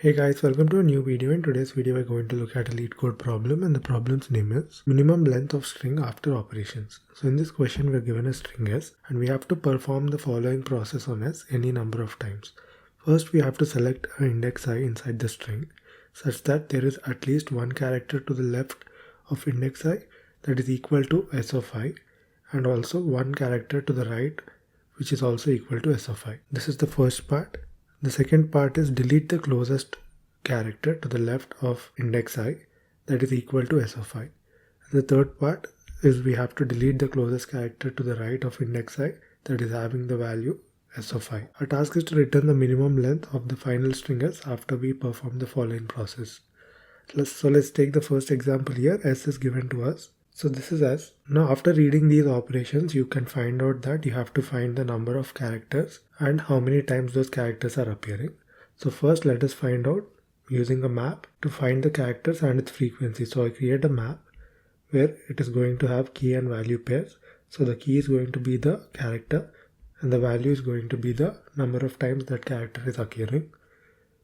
Hey guys, welcome to a new video. In today's video we're going to look at a Leetcode problem, and the problem's name is minimum length of string after operations. So in this question we're given a string s and we have to perform the following process on s any number of times. First we have to select an index I inside the string such that there is at least one character to the left of index I that is equal to s of I, and also one character to the right which is also equal to s of I. This is the first part. The second part is delete the closest character to the left of index I that is equal to s of I. The third part is we have to delete the closest character to the right of index I that is having the value s of I. Our task is to return the minimum length of the final string s after we perform the following process. So let's take the first example here. S is given to us. So this is S. Now after reading these operations, you can find out that you have to find the number of characters and how many times those characters are appearing. So first let us find out using a map to find the characters and its frequency. So I create a map where it is going to have key and value pairs. So the key is going to be the character and the value is going to be the number of times that character is occurring.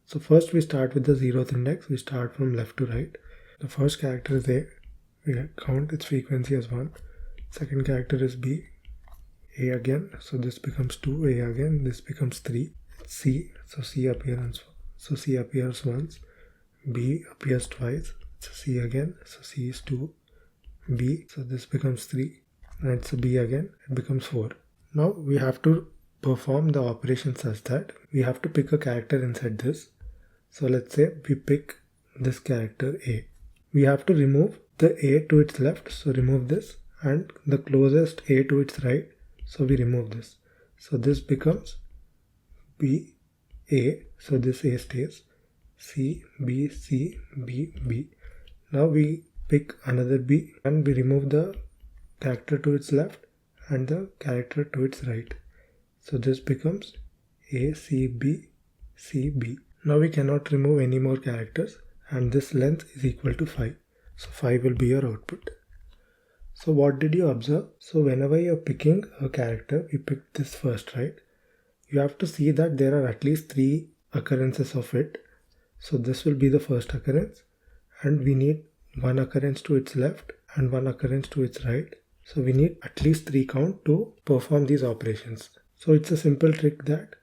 So first we start with the 0th index. We start from left to right. The first character is A. We count its frequency as 1. Second character is B. A again. So this becomes 2. A again. This becomes 3. C. So C appears once. B appears twice. So C again. So C is 2. B. So this becomes 3. And it's a B again. It becomes 4. Now we have to perform the operation such that we have to pick a character inside this. So let's say we pick this character A. We have to remove the A to its left, so remove this, and the closest A to its right, so we remove this. So this becomes B, A, so this A stays, C, B, C, B, B. Now we pick another B and we remove the character to its left and the character to its right. So this becomes A, C, B, C, B. Now we cannot remove any more characters and this length is equal to 5. So 5 will be your output. So what did you observe? So whenever you're picking a character, we picked this first, right? You have to see that there are at least 3 occurrences of it. So this will be the first occurrence and we need one occurrence to its left and one occurrence to its right. So we need at least 3 count to perform these operations. So it's a simple trick that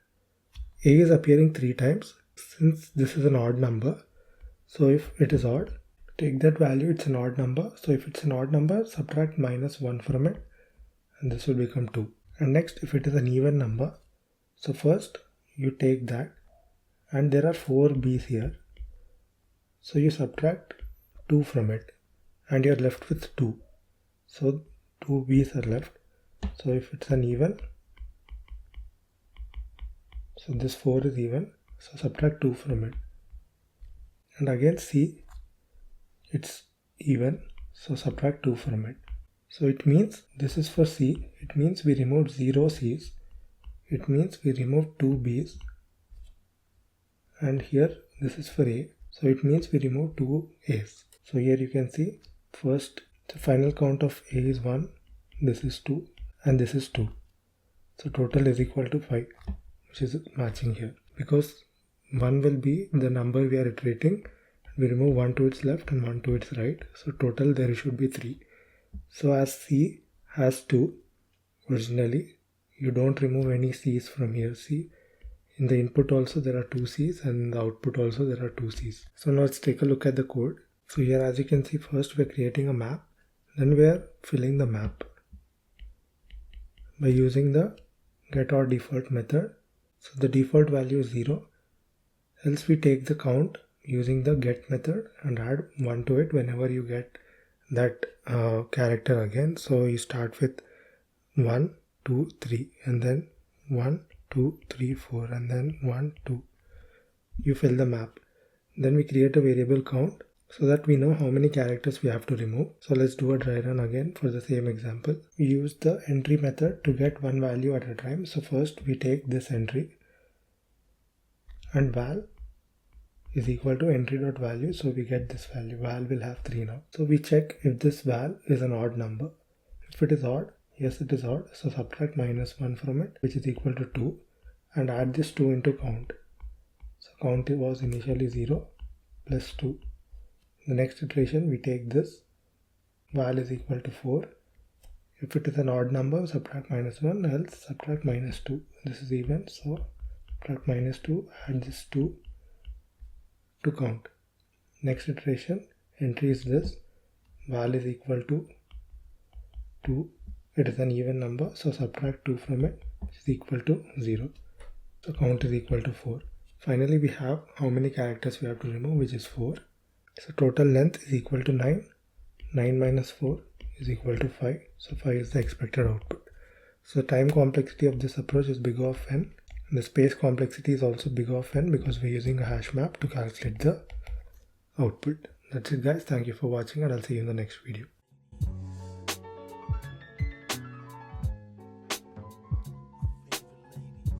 A is appearing 3 times. Since this is an odd number, so if it is odd, take that value, it's an odd number. So if it's an odd number, subtract -1 from it and this will become 2. And next, if it is an even number, so first you take that and there are 4 B's here. So you subtract 2 from it and you're left with 2. So 2 B's are left. So if it's an even, so this 4 is even, so subtract 2 from it. And again C, it's even, so subtract 2 from it. So it means this is for C, it means we removed 0 C's, it means we removed 2 B's, and here this is for A, so it means we removed 2 A's. So here you can see first the final count of A is 1, this is 2 and this is 2. So total is equal to 5, which is matching here because 1 will be the number we are iterating. We remove 1 to its left and 1 to its right. So total there should be 3. So as C has 2 originally, you don't remove any C's from here. See, in the input also there are 2 C's and in the output also there are 2 C's. So now let's take a look at the code. So here as you can see, first we're creating a map. Then we are filling the map by using the getOrDefault method. So the default value is 0. Else we take the count using the get method and add 1 to it whenever you get that character again. So you start with 1, 2, 3 and then 1, 2, 3, 4 and then 1, 2. You fill the map. Then we create a variable count so that we know how many characters we have to remove. So let's do a dry run again for the same example. We use the entry method to get one value at a time. So first we take this entry and val is equal to entry.value, so we get this value. Val will have 3 now. So we check if this val is an odd number. If it is odd, yes it is odd, so subtract -1 from it, which is equal to 2 and add this 2 into count. So count was initially 0 plus 2. The next iteration we take this val is equal to 4. If it is an odd number, subtract minus 1, else subtract minus 2. This is even, so subtract minus 2, add this 2 to count. Next iteration, entry is this, val is equal to 2. It is an even number, so subtract 2 from it, which is equal to 0. So count is equal to 4. Finally, we have how many characters we have to remove, which is 4. So total length is equal to 9. 9 minus 4 is equal to 5. So 5 is the expected output. So time complexity of this approach is big O of n. And the space complexity is also big O of n because we're using a hash map to calculate the output. That's it guys. Thank you for watching and I'll see you in the next video.